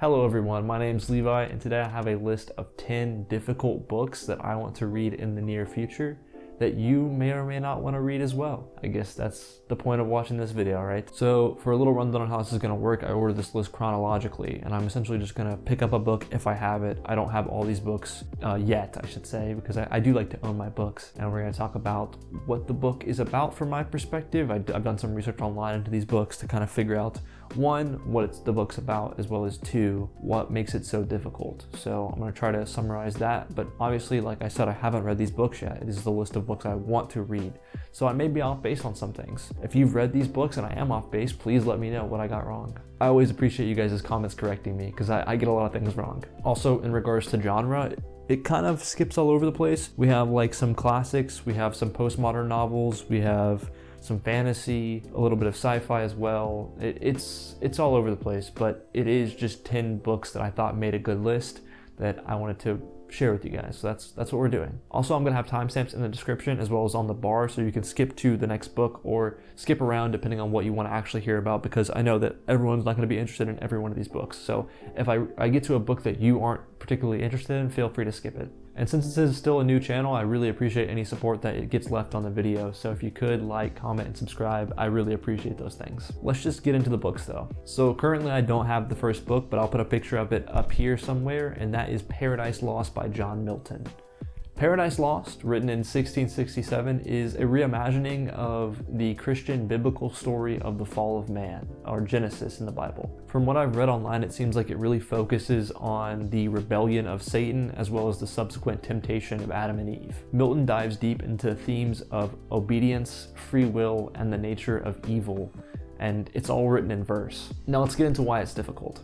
Hello everyone, my name's Levi, and today I have a list of 10 difficult books that I want to read in the near future that you may or may not want to read as well. I guess that's the point of watching this video, right? So for a little rundown on how this is going to work, I ordered this list chronologically, and I'm essentially just going to pick up a book if I have it. I don't have all these books yet, I should say, because I do like to own my books. And we're going to talk about what the book is about from my perspective. I've done some research online into these books to kind of figure out, one, what the book's about, as well as two, what makes it so difficult. So I'm going to try to summarize that, but obviously, like I said, I haven't read these books yet. This is the list of books I want to read. So I may be off base on some things. If you've read these books and I am off base, please let me know what I got wrong. I always appreciate you guys' comments correcting me because I get a lot of things wrong. Also, in regards to genre, it kind of skips all over the place. We have like some classics, we have some postmodern novels, we have some fantasy, a little bit of sci-fi as well. It's all over the place, but it is just 10 books that I thought made a good list that I wanted to share with you guys. So that's what we're doing. Also, I'm gonna have timestamps in the description as well as on the bar, so you can skip to the next book or skip around depending on what you want to actually hear about, because I know that everyone's not gonna be interested in every one of these books. So if I get to a book that you aren't particularly interested in, feel free to skip it. And since this is still a new channel, I really appreciate any support that it gets left on the video. So if you could like, comment, and subscribe, I really appreciate those things. Let's just get into the books though. So currently I don't have the first book, but I'll put a picture of it up here somewhere, and that is Paradise Lost by John Milton. Paradise Lost, written in 1667, is a reimagining of the Christian biblical story of the fall of man, or Genesis in the Bible. From what I've read online, it seems like it really focuses on the rebellion of Satan as well as the subsequent temptation of Adam and Eve. Milton dives deep into themes of obedience, free will, and the nature of evil, and it's all written in verse. Now let's get into why it's difficult.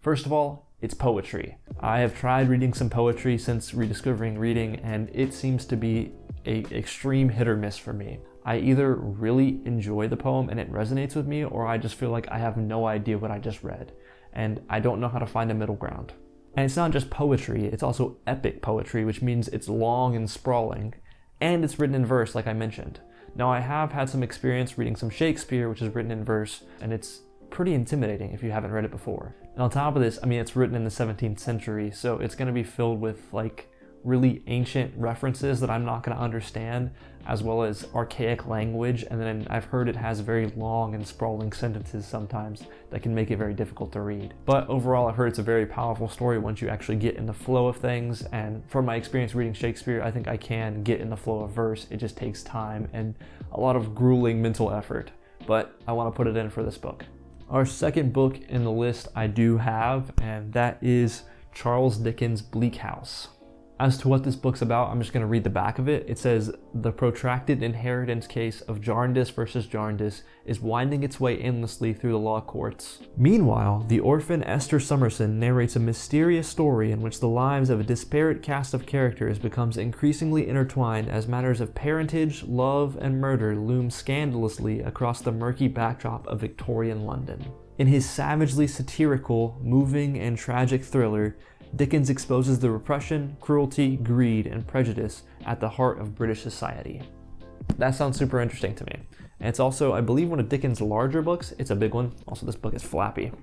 First of all, it's poetry. I have tried reading some poetry since rediscovering reading, and it seems to be an extreme hit or miss for me. I either really enjoy the poem and it resonates with me, or I just feel like I have no idea what I just read, and I don't know how to find a middle ground. And it's not just poetry, it's also epic poetry, which means it's long and sprawling, and it's written in verse, like I mentioned. Now, I have had some experience reading some Shakespeare, which is written in verse, and it's pretty intimidating if you haven't read it before. And on top of this, I mean, it's written in the 17th century, so it's going to be filled with like really ancient references that I'm not going to understand, as well as archaic language. And then I've heard it has very long and sprawling sentences sometimes that can make it very difficult to read. But overall, I've heard it's a very powerful story once you actually get in the flow of things. And from my experience reading Shakespeare, I think I can get in the flow of verse. It just takes time and a lot of grueling mental effort, but I want to put it in for this book. Our second book in the list I do have, and that is Charles Dickens' Bleak House. As to what this book's about, I'm just going to read the back of it. It says, the protracted inheritance case of Jarndyce versus Jarndyce is winding its way endlessly through the law courts. Meanwhile, the orphan Esther Summerson narrates a mysterious story in which the lives of a disparate cast of characters becomes increasingly intertwined as matters of parentage, love, and murder loom scandalously across the murky backdrop of Victorian London. In his savagely satirical, moving, and tragic thriller, Dickens exposes the repression, cruelty, greed, and prejudice at the heart of British society. That sounds super interesting to me. And it's also, I believe, one of Dickens' larger books. It's a big one. Also, this book is flappy.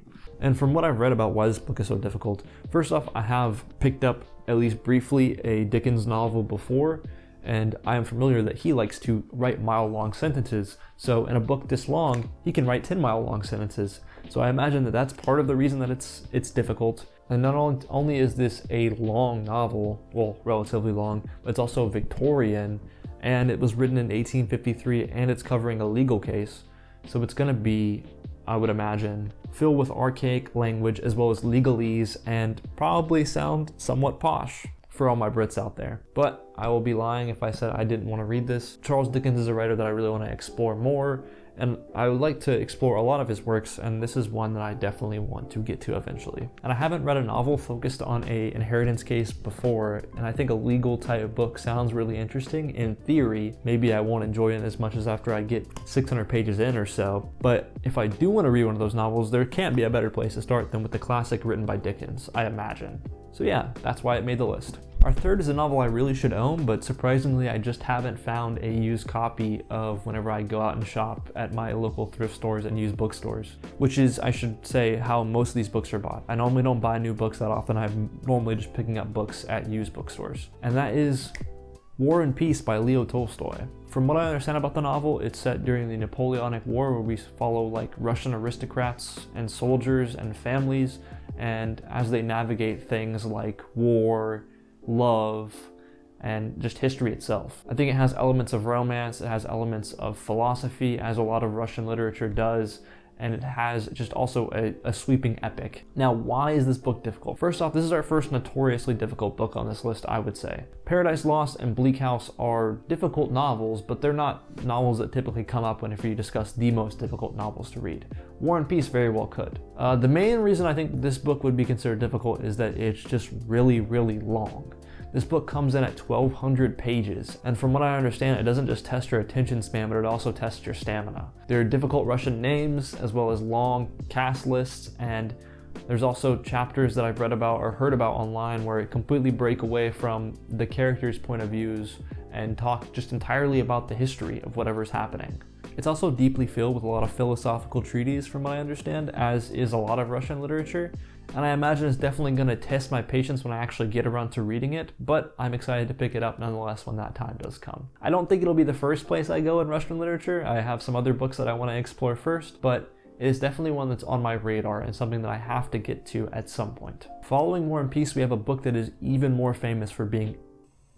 And from what I've read about why this book is so difficult, first off, I have picked up, at least briefly, a Dickens novel before, and I am familiar that he likes to write mile-long sentences. So in a book this long, he can write 10-mile-long sentences. So I imagine that that's part of the reason that it's difficult. And not only is this a long novel, well, relatively long, but it's also Victorian, and it was written in 1853, and it's covering a legal case. So it's gonna be, I would imagine, filled with archaic language as well as legalese, and probably sound somewhat posh for all my Brits out there. But I will be lying if I said I didn't want to read this. Charles Dickens is a writer that I really want to explore more, and I would like to explore a lot of his works, and this is one that I definitely want to get to eventually. And I haven't read a novel focused on a inheritance case before, and I think a legal type book sounds really interesting. In theory, maybe I won't enjoy it as much as after I get 600 pages in or so, but if I do want to read one of those novels, there can't be a better place to start than with the classic written by Dickens, I imagine. So yeah, that's why it made the list. Our third is a novel I really should own, but surprisingly I just haven't found a used copy of whenever I go out and shop at my local thrift stores and used bookstores, which is, I should say, how most of these books are bought. I normally don't buy new books that often. I'm normally just picking up books at used bookstores. And that is War and Peace by Leo Tolstoy. From what I understand about the novel, it's set during the Napoleonic War, where we follow like Russian aristocrats and soldiers and families, and as they navigate things like war, love, and just history itself. I think it has elements of romance, it has elements of philosophy, as a lot of Russian literature does, and it has just also a sweeping epic. Now, why is this book difficult? First off, this is our first notoriously difficult book on this list, I would say. Paradise Lost and Bleak House are difficult novels, but they're not novels that typically come up whenever you discuss the most difficult novels to read. War and Peace very well could. The main reason I think this book would be considered difficult is that it's just really, really long. This book comes in at 1,200 pages, and from what I understand, it doesn't just test your attention span, but it also tests your stamina. There are difficult Russian names, as well as long cast lists, and there's also chapters that I've read about or heard about online where it completely break away from the characters' point of views and talk just entirely about the history of whatever's happening. It's also deeply filled with a lot of philosophical treatises, from what I understand, as is a lot of Russian literature. And I imagine it's definitely going to test my patience when I actually get around to reading it, but I'm excited to pick it up nonetheless when that time does come. I don't think it'll be the first place I go in Russian literature. I have some other books that I want to explore first, but it is definitely one that's on my radar and something that I have to get to at some point. Following War and Peace, we have a book that is even more famous for being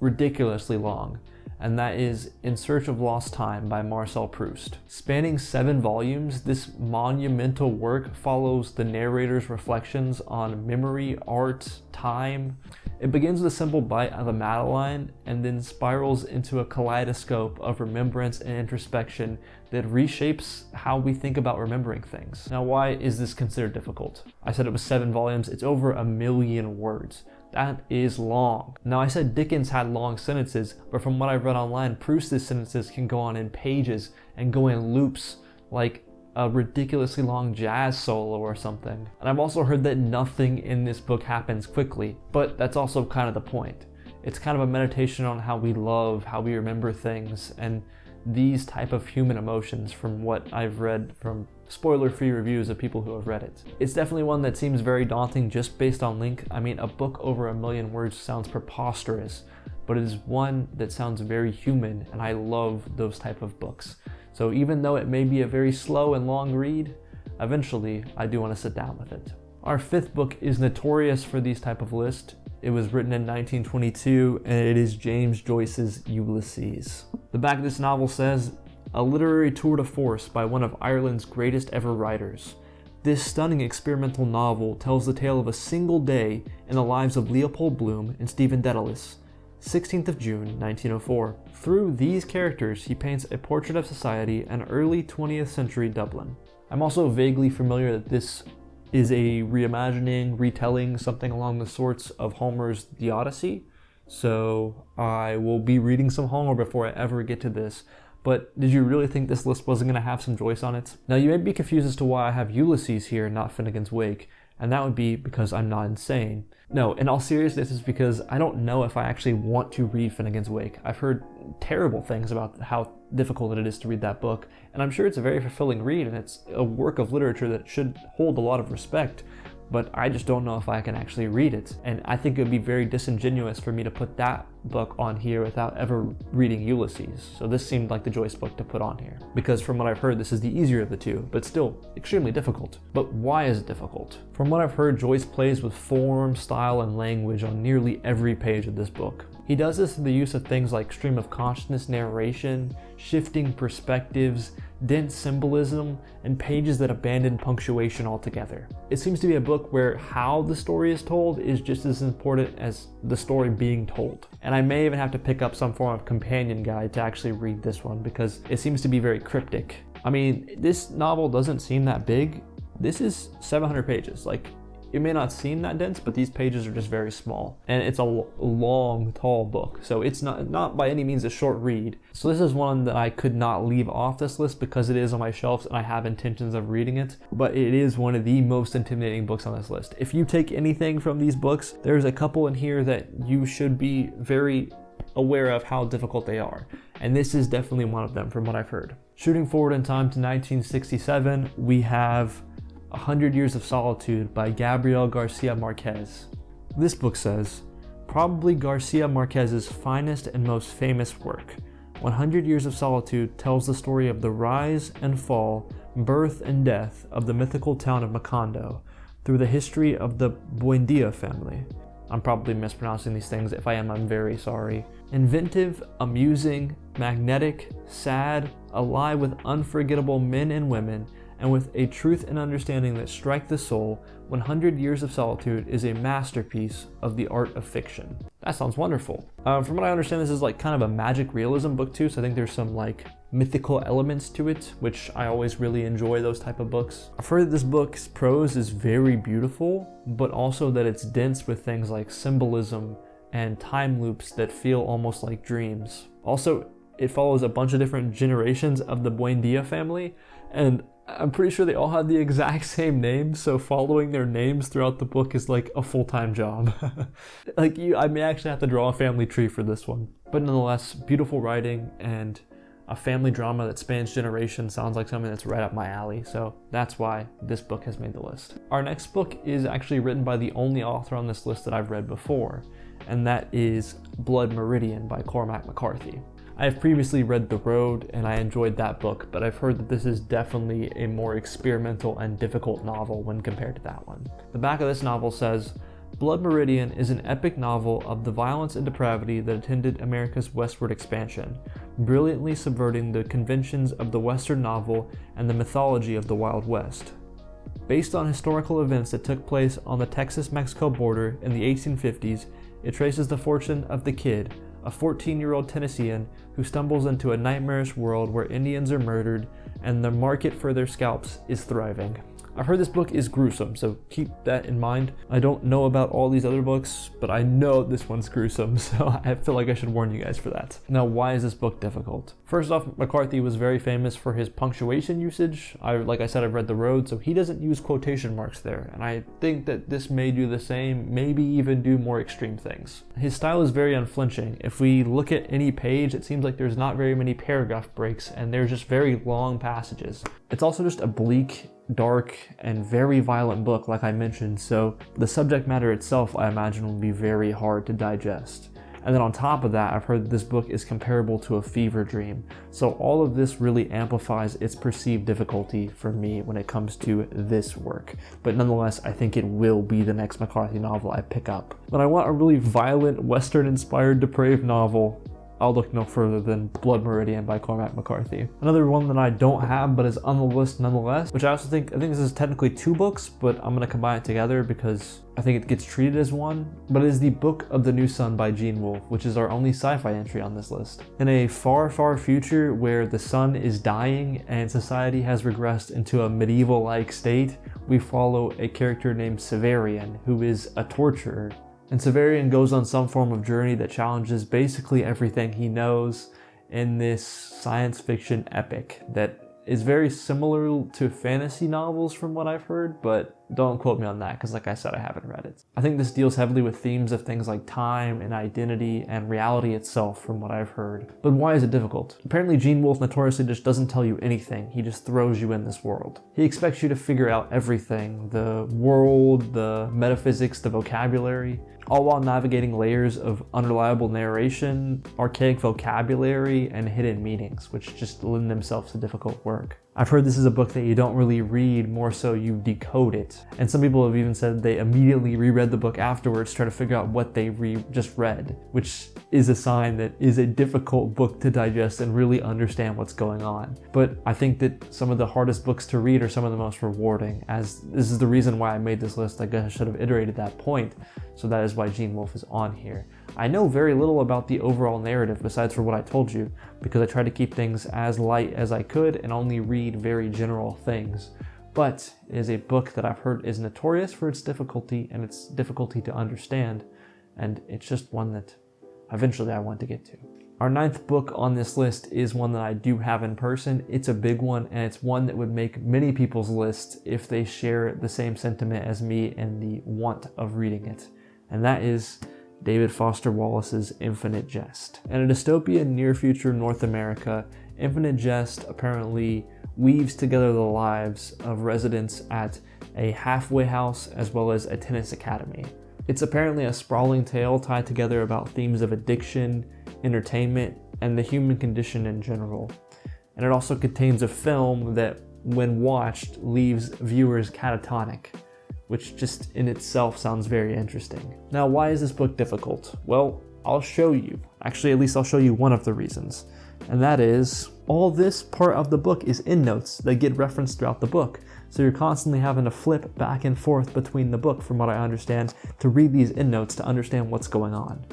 ridiculously long, and that is In Search of Lost Time by Marcel Proust. Spanning 7 volumes, this monumental work follows the narrator's reflections on memory, art, time. It begins with a simple bite of a Madeleine and then spirals into a kaleidoscope of remembrance and introspection that reshapes how we think about remembering things. Now, why is this considered difficult? I said it was 7 volumes, it's over 1,000,000 words. That is long. Now, I said Dickens had long sentences, but from what I've read online, Proust's sentences can go on in pages and go in loops like a ridiculously long jazz solo or something. And I've also heard that nothing in this book happens quickly, but that's also kind of the point. It's kind of a meditation on how we love, how we remember things, and these type of human emotions from what I've read from spoiler-free reviews of people who have read it. It's definitely one that seems very daunting just based on length. I mean, a book over 1,000,000 words sounds preposterous, but it is one that sounds very human, and I love those type of books. So even though it may be a very slow and long read, eventually I do want to sit down with it. Our 5th book is notorious for these type of lists. It was written in 1922, and it is James Joyce's Ulysses. The back of this novel says, "A literary tour de force by one of Ireland's greatest ever writers. This stunning experimental novel tells the tale of a single day in the lives of Leopold Bloom and Stephen Dedalus, 16th of June, 1904. Through these characters, he paints a portrait of society in early 20th century Dublin." I'm also vaguely familiar that this is a reimagining, retelling, something along the sorts of Homer's The Odyssey. So I will be reading some Homer before I ever get to this. But did you really think this list wasn't going to have some Joyce on it? Now, you may be confused as to why I have Ulysses here and not Finnegan's Wake, and that would be because I'm not insane. No, in all seriousness, it's because I don't know if I actually want to read Finnegan's Wake. I've heard terrible things about how difficult it is to read that book, and I'm sure it's a very fulfilling read, and it's a work of literature that should hold a lot of respect, but I just don't know if I can actually read it. And I think it would be very disingenuous for me to put that book on here without ever reading Ulysses. So this seemed like the Joyce book to put on here, because from what I've heard, this is the easier of the two, but still extremely difficult. But why is it difficult? From what I've heard, Joyce plays with form, style, and language on nearly every page of this book. He does this through the use of things like stream of consciousness narration, shifting perspectives, dense symbolism, and pages that abandon punctuation altogether. It seems to be a book where how the story is told is just as important as the story being told. And I may even have to pick up some form of companion guide to actually read this one because it seems to be very cryptic. I mean, this novel doesn't seem that big. This is 700 pages. Like, it may not seem that dense, but these pages are just very small. And it's a long, tall book. So it's not by any means a short read. So this is one that I could not leave off this list because it is on my shelves and I have intentions of reading it. But it is one of the most intimidating books on this list. If you take anything from these books, there's a couple in here that you should be very aware of how difficult they are. And this is definitely one of them from what I've heard. Shooting forward in time to 1967, we have 100 Years of Solitude by Gabriel Garcia Marquez. This book says, probably Garcia Marquez's finest and most famous work, 100 Years of Solitude tells the story of the rise and fall, birth and death of the mythical town of Macondo through the history of the Buendia family. I'm probably mispronouncing these things. If I am, I'm very sorry. Inventive, amusing, magnetic, sad, alive with unforgettable men and women, and with a truth and understanding that strike the soul, 100 Years of Solitude is a masterpiece of the art of fiction. That sounds wonderful. From what I understand, this is like kind of a magic realism book too, so I think there's some like mythical elements to it, which I always really enjoy those type of books. I've heard that this book's prose is very beautiful, but also that it's dense with things like symbolism and time loops that feel almost like dreams. Also, it follows a bunch of different generations of the Buendia family, and I'm pretty sure they all have the exact same name, so following their names throughout the book is like a full-time job. I may actually have to draw a family tree for this one. But nonetheless, beautiful writing and a family drama that spans generations sounds like something that's right up my alley, so that's why this book has made the list. Our next book is actually written by the only author on this list that I've read before, and that is Blood Meridian by Cormac McCarthy. I have previously read The Road and I enjoyed that book, but I've heard that this is definitely a more experimental and difficult novel when compared to that one. The back of this novel says, Blood Meridian is an epic novel of the violence and depravity that attended America's westward expansion, brilliantly subverting the conventions of the Western novel and the mythology of the Wild West. Based on historical events that took place on the Texas-Mexico border in the 1850s, it traces the fortune of the Kid, a 14-year-old Tennessean who stumbles into a nightmarish world where Indians are murdered and the market for their scalps is thriving. I've heard this book is gruesome, so keep that in mind. I don't know about all these other books, but I know this one's gruesome, so I feel like I should warn you guys for that. Now, why is this book difficult? First off, McCarthy was very famous for his punctuation usage. Like I said, I've read The Road, so he doesn't use quotation marks there, and I think that this may do the same, maybe even do more extreme things. His style is very unflinching. If we look at any page, it seems like there's not very many paragraph breaks, and there's just very long passages. It's also just a bleak, dark, and very violent book, like I mentioned, so the subject matter itself, I imagine, will be very hard to digest. And then on top of that, I've heard that this book is comparable to a fever dream, so all of this really amplifies its perceived difficulty for me when it comes to this work. But nonetheless, I think it will be the next McCarthy novel I pick up. But I want a really violent, Western-inspired, depraved novel. I'll look no further than Blood Meridian by Cormac McCarthy. Another one that I don't have but is on the list nonetheless, which I think this is technically two books, but I'm gonna combine it together because I think it gets treated as one, but it is The Book of the New Sun by Gene Wolfe, which is our only sci-fi entry on this list. In a far, far future where the sun is dying and society has regressed into a medieval-like state, we follow a character named Severian, who is a torturer. And Severian goes on some form of journey that challenges basically everything he knows in this science fiction epic that is very similar to fantasy novels from what I've heard, but don't quote me on that because like I said, I haven't read it. I think this deals heavily with themes of things like time and identity and reality itself from what I've heard. But why is it difficult? Apparently Gene Wolfe notoriously just doesn't tell you anything. He just throws you in this world. He expects you to figure out everything, the world, the metaphysics, the vocabulary, all while navigating layers of unreliable narration, archaic vocabulary, and hidden meanings, which just lend themselves to difficult work. I've heard this is a book that you don't really read, more so you decode it. And some people have even said they immediately reread the book afterwards, trying to figure out what they just read, which is a sign that is a difficult book to digest and really understand what's going on. But I think that some of the hardest books to read are some of the most rewarding, as this is the reason why I made this list. I guess I should have iterated that point, so that is why Gene Wolfe is on here. I know very little about the overall narrative besides for what I told you, because I tried to keep things as light as I could and only read very general things. but it is a book that I've heard is notorious for its difficulty and its difficulty to understand, and it's just one that eventually I want to get to. Our 9th book on this list is one that I do have in person. It's a big one, and it's one that would make many people's lists if they share the same sentiment as me and the want of reading it. And that is David Foster Wallace's Infinite Jest. In a dystopian near-future North America, Infinite Jest apparently weaves together the lives of residents at a halfway house as well as a tennis academy. It's apparently a sprawling tale tied together about themes of addiction, entertainment, and the human condition in general. And it also contains a film that, when watched, leaves viewers catatonic, which just in itself sounds very interesting. Now, why is this book difficult? Well, I'll show you. Actually, at least I'll show you one of the reasons. And that is, all this part of the book is endnotes that get referenced throughout the book. So you're constantly having to flip back and forth between the book, from what I understand, to read these endnotes to understand what's going on.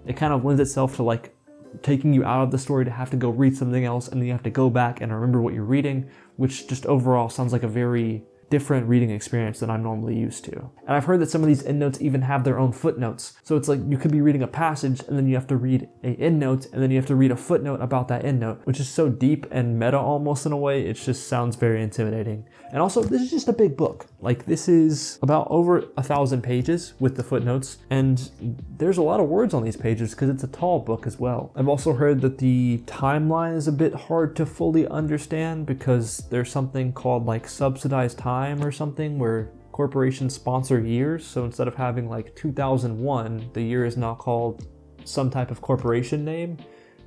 It kind of lends itself to like taking you out of the story to have to go read something else, and then you have to go back and remember what you're reading, which just overall sounds like a very different reading experience than I'm normally used to. And I've heard that some of these endnotes even have their own footnotes. So it's like you could be reading a passage and then you have to read a endnote and then you have to read a footnote about that endnote, which is so deep and meta almost in a way. It just sounds very intimidating. And also, this is just a big book. Like, this is about over 1,000 pages with the footnotes, and there's a lot of words on these pages because it's a tall book as well. I've also heard that the timeline is a bit hard to fully understand because there's something called like subsidized time or something where corporations sponsor years. So instead of having like 2001, the year is now called some type of corporation name,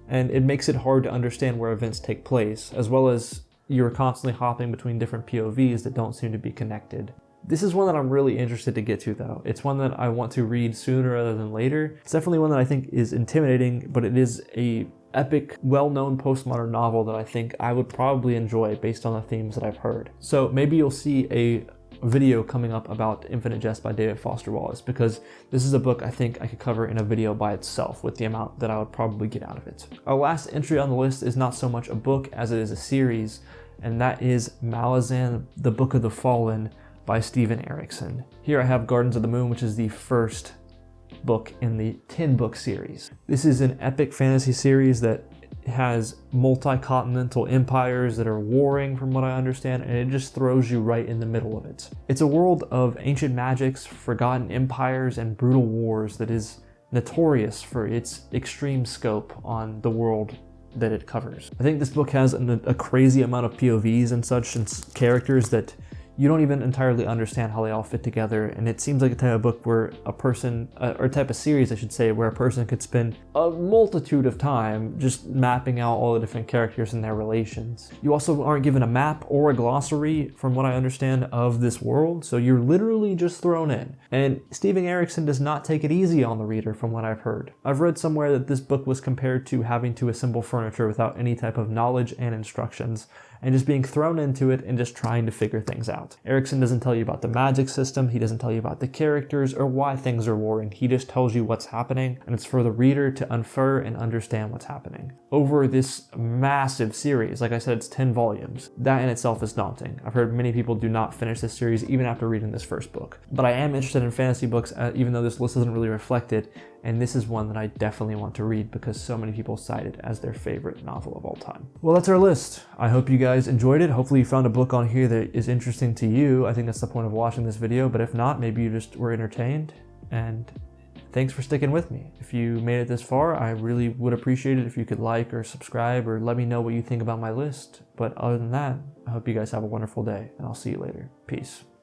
and it makes it hard to understand where events take place, as well as you're constantly hopping between different POVs that don't seem to be connected. This is one that I'm really interested to get to though. It's one that I want to read sooner rather than later. It's definitely one that I think is intimidating, but it is a epic, well-known postmodern novel that I think I would probably enjoy based on the themes that I've heard. So maybe you'll see a video coming up about Infinite Jest by David Foster Wallace, because this is a book I think I could cover in a video by itself with the amount that I would probably get out of it. Our last entry on the list is not so much a book as it is a series, and that is Malazan, the Book of the Fallen by Steven Erikson. Here I have Gardens of the Moon, which is the first book in the 10-book series. This is an epic fantasy series that has multi-continental empires that are warring, from what I understand, and it just throws you right in the middle of it. It's a world of ancient magics, forgotten empires, and brutal wars that is notorious for its extreme scope on the world that it covers. I think this book has a crazy amount of POVs and such, and characters that you don't even entirely understand how they all fit together, and it seems like a type of book where a person, or a type of series I should say, where a person could spend a multitude of time just mapping out all the different characters and their relations. You also aren't given a map or a glossary, from what I understand, of this world, so you're literally just thrown in. And Steven Erikson does not take it easy on the reader, from what I've heard. I've read somewhere that this book was compared to having to assemble furniture without any type of knowledge and instructions, and just being thrown into it and just trying to figure things out. Erikson doesn't tell you about the magic system, he doesn't tell you about the characters or why things are warring, he just tells you what's happening, and it's for the reader to infer and understand what's happening. Over this massive series, like I said, it's 10 volumes. That in itself is daunting. I've heard many people do not finish this series even after reading this first book. But I am interested in fantasy books, even though this list doesn't really reflect it, and this is one that I definitely want to read because so many people cite it as their favorite novel of all time. Well, that's our list. I hope you guys enjoyed it. Hopefully you found a book on here that is interesting to you. I think that's the point of watching this video, but if not, maybe you just were entertained, and thanks for sticking with me. If you made it this far, I really would appreciate it if you could like or subscribe or let me know what you think about my list. But other than that, I hope you guys have a wonderful day, and I'll see you later. Peace.